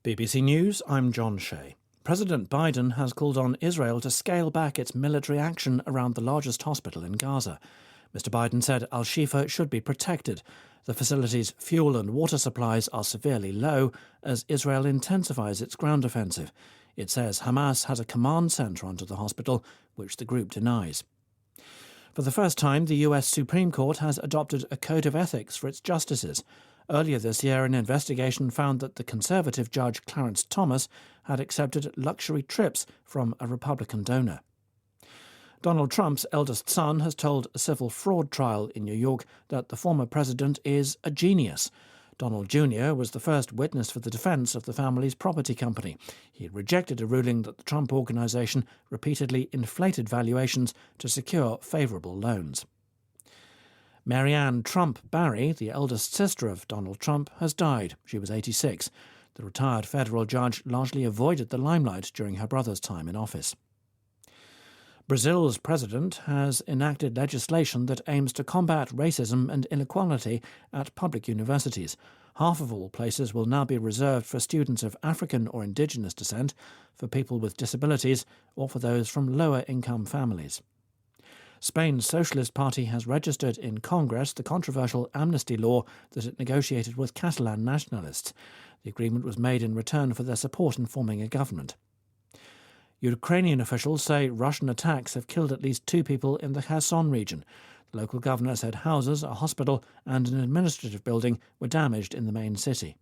BBC News, I'm John Shea. President Biden has called on Israel to scale back its military action around the largest hospital in Gaza. Mr. Biden said Al-Shifa should be protected. The facility's fuel and water supplies are severely low as Israel intensifies its ground offensive. It says Hamas has a command centre under the hospital, which the group denies. For the first time, the US Supreme Court has adopted a code of ethics for its justices. Earlier this year, an investigation found that the Conservative judge Clarence Thomas had accepted luxury trips from a Republican donor. Donald Trump's eldest son has told a civil fraud trial in New York that the former president is a genius. Donald Jr. was the first witness for the defense of the family's property company. He rejected a ruling that the Trump organization repeatedly inflated valuations to secure favorable loans. Marianne Trump Barry, the eldest sister of Donald Trump, has died. She was 86. The retired federal judge largely avoided the limelight during her brother's time in office. Brazil's president has enacted legislation that aims to combat racism and inequality at public universities. Half of all places will now be reserved for students of African or indigenous descent, for people with disabilities, or for those from lower-income families. Spain's Socialist Party has registered in Congress the controversial amnesty law that it negotiated with Catalan nationalists. The agreement was made in return for their support in forming a government. Ukrainian officials say Russian attacks have killed at least 2 people in the Kherson region. The local governor said houses, a hospital and an administrative building were damaged in the main city.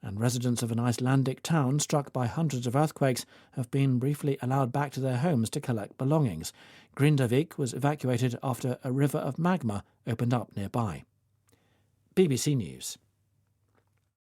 And residents of an Icelandic town struck by hundreds of earthquakes have been briefly allowed back to their homes to collect belongings. Grindavik was evacuated after a river of magma opened up nearby. BBC News.